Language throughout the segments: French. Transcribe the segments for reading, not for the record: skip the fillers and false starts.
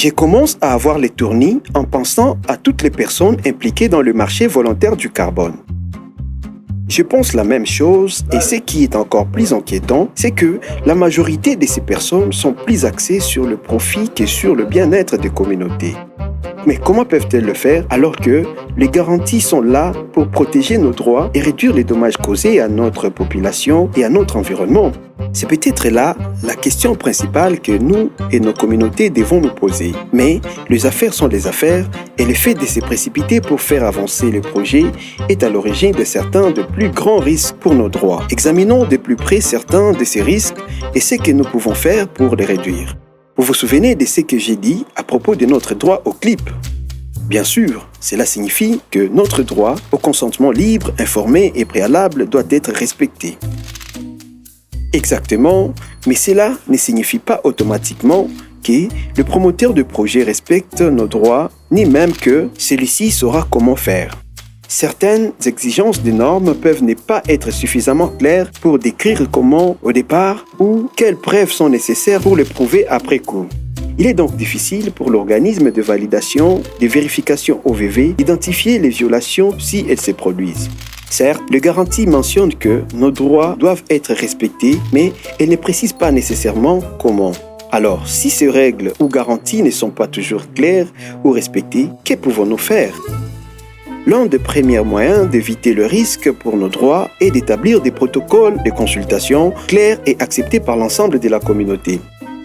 Je commence à avoir les tournis en pensant à toutes les personnes impliquées dans le marché volontaire du carbone. Je pense la même chose et ce qui est encore plus inquiétant, c'est que la majorité de ces personnes sont plus axées sur le profit que sur le bien-être des communautés. Mais comment peuvent-elles le faire alors que les garanties sont là pour protéger nos droits et réduire les dommages causés à notre population et à notre environnement? C'est peut-être là la question principale que nous et nos communautés devons nous poser. Mais les affaires sont des affaires et le fait de se précipiter pour faire avancer le projet est à l'origine de certains de plus grands risques pour nos droits. Examinons de plus près certains de ces risques et ce que nous pouvons faire pour les réduire. Vous vous souvenez de ce que j'ai dit à propos de notre droit au clip? Bien sûr, cela signifie que notre droit au consentement libre, informé et préalable doit être respecté. Exactement, mais cela ne signifie pas automatiquement que le promoteur de projet respecte nos droits, ni même que celui-ci saura comment faire. Certaines exigences des normes peuvent ne pas être suffisamment claires pour décrire comment au départ ou quelles preuves sont nécessaires pour le prouver après coup. Il est donc difficile pour l'organisme de validation, de vérification OVV d'identifier les violations si elles se produisent. Certes, le garantie mentionne que nos droits doivent être respectés, mais elle ne précise pas nécessairement comment. Alors, si ces règles ou garanties ne sont pas toujours claires ou respectées, que pouvons-nous faire? L'un des premiers moyens d'éviter le risque pour nos droits est d'établir des protocoles de consultation clairs et acceptés par l'ensemble de la communauté.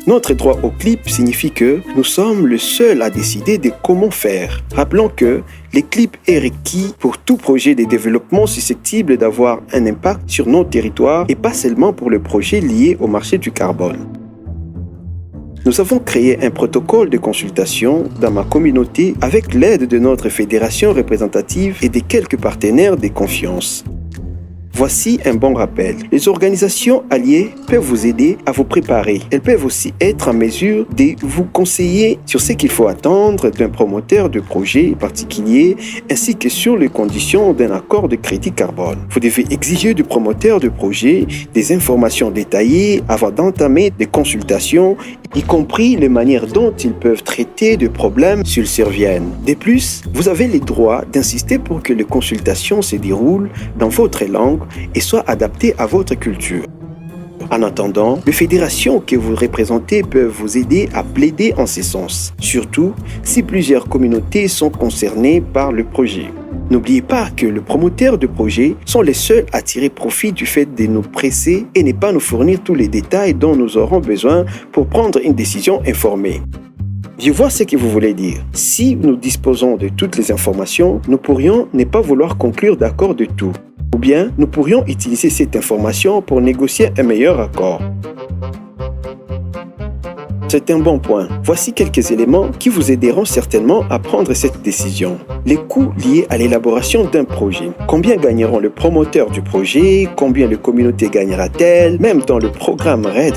Notre droit au clip signifie que nous sommes les seuls à décider de comment faire. Rappelons que les clips est requis pour tout projet de développement susceptible d'avoir un impact sur nos territoires et pas seulement pour les projets liés au marché du carbone. Nous avons créé un protocole de consultation dans ma communauté avec l'aide de notre fédération représentative et de quelques partenaires de confiance. Voici un bon rappel. Les organisations alliées peuvent vous aider à vous préparer. Elles peuvent aussi être en mesure de vous conseiller sur ce qu'il faut attendre d'un promoteur de projet particulier ainsi que sur les conditions d'un accord de crédit carbone. Vous devez exiger du promoteur de projet des informations détaillées avant d'entamer des consultations, y compris les manières dont ils peuvent traiter de problèmes s'ils surviennent. De plus, vous avez le droit d'insister pour que les consultations se déroulent dans votre langue et soient adaptées à votre culture. En attendant, les fédérations que vous représentez peuvent vous aider à plaider en ce sens, surtout si plusieurs communautés sont concernées par le projet. N'oubliez pas que les promoteurs de projet sont les seuls à tirer profit du fait de nous presser et ne pas nous fournir tous les détails dont nous aurons besoin pour prendre une décision informée. Je vois ce que vous voulez dire. Si nous disposons de toutes les informations, nous pourrions ne pas vouloir conclure d'accord de tout. Ou bien, nous pourrions utiliser cette information pour négocier un meilleur accord. C'est un bon point. Voici quelques éléments qui vous aideront certainement à prendre cette décision. Les coûts liés à l'élaboration d'un projet. Combien gagneront le promoteur du projet? Combien la communauté gagnera-t-elle? Même dans le programme RED+,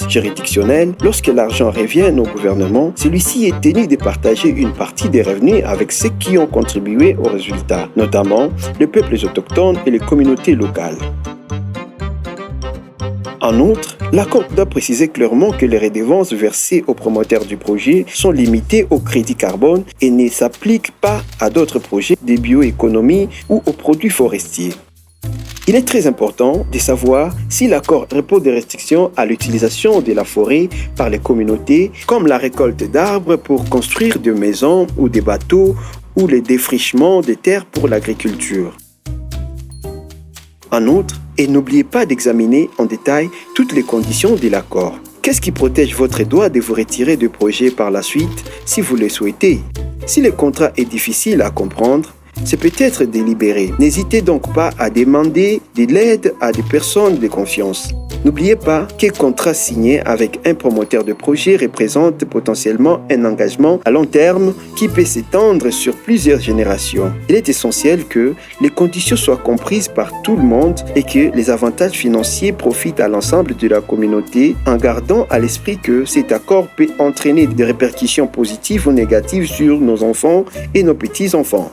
juridictionnel, lorsque l'argent revient au gouvernement, celui-ci est tenu de partager une partie des revenus avec ceux qui ont contribué au résultat, notamment les peuples autochtones et les communautés locales. En outre, l'accord doit préciser clairement que les redevances versées aux promoteurs du projet sont limitées au crédit carbone et ne s'appliquent pas à d'autres projets de bioéconomie ou aux produits forestiers. Il est très important de savoir si l'accord impose des restrictions à l'utilisation de la forêt par les communautés, comme la récolte d'arbres pour construire des maisons ou des bateaux ou le défrichement des terres pour l'agriculture. En outre, et n'oubliez pas d'examiner en détail toutes les conditions de l'accord. Qu'est-ce qui protège votre droit de vous retirer du projet par la suite si vous le souhaitez? Si le contrat est difficile à comprendre, c'est peut-être délibéré. N'hésitez donc pas à demander de l'aide à des personnes de confiance. N'oubliez pas qu'un contrat signé avec un promoteur de projet représente potentiellement un engagement à long terme qui peut s'étendre sur plusieurs générations. Il est essentiel que les conditions soient comprises par tout le monde et que les avantages financiers profitent à l'ensemble de la communauté en gardant à l'esprit que cet accord peut entraîner des répercussions positives ou négatives sur nos enfants et nos petits-enfants.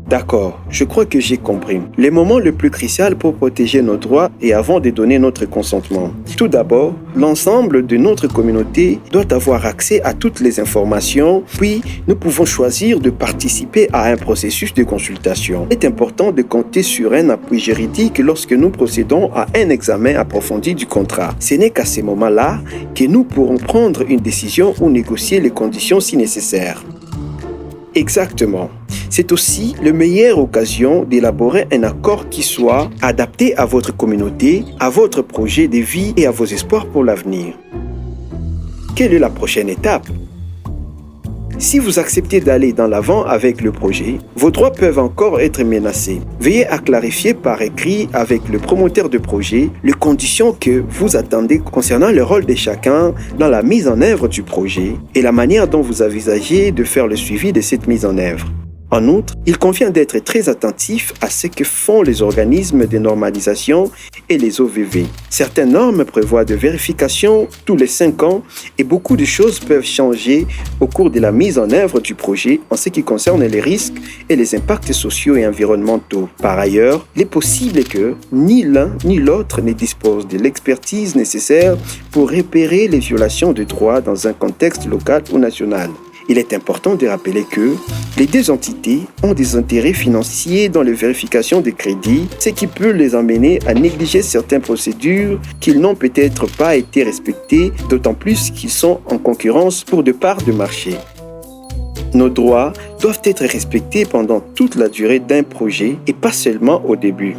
D'accord, je crois que j'ai compris. Le moment le plus crucial pour protéger nos droits est avant de donner notre consentement. Tout d'abord, l'ensemble de notre communauté doit avoir accès à toutes les informations, puis nous pouvons choisir de participer à un processus de consultation. Il est important de compter sur un appui juridique lorsque nous procédons à un examen approfondi du contrat. Ce n'est qu'à ces moments-là que nous pourrons prendre une décision ou négocier les conditions si nécessaire. Exactement. C'est aussi la meilleure occasion d'élaborer un accord qui soit adapté à votre communauté, à votre projet de vie et à vos espoirs pour l'avenir. Quelle est la prochaine étape? Si vous acceptez d'aller dans l'avant avec le projet, vos droits peuvent encore être menacés. Veuillez à clarifier par écrit avec le promoteur de projet les conditions que vous attendez concernant le rôle de chacun dans la mise en œuvre du projet et la manière dont vous envisagez de faire le suivi de cette mise en œuvre. En outre, il convient d'être très attentif à ce que font les organismes de normalisation et les OVV. Certaines normes prévoient de vérifications tous les 5 ans et beaucoup de choses peuvent changer au cours de la mise en œuvre du projet en ce qui concerne les risques et les impacts sociaux et environnementaux. Par ailleurs, il est possible que ni l'un ni l'autre ne dispose de l'expertise nécessaire pour repérer les violations de droits dans un contexte local ou national. Il est important de rappeler que les deux entités ont des intérêts financiers dans les vérifications de crédit, ce qui peut les amener à négliger certaines procédures qui n'ont peut-être pas été respectées, d'autant plus qu'ils sont en concurrence pour des parts de marché. Nos droits doivent être respectés pendant toute la durée d'un projet et pas seulement au début.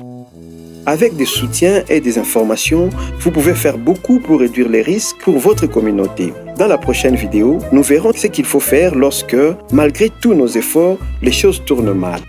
Avec des soutiens et des informations, vous pouvez faire beaucoup pour réduire les risques pour votre communauté. Dans la prochaine vidéo, nous verrons ce qu'il faut faire lorsque, malgré tous nos efforts, les choses tournent mal.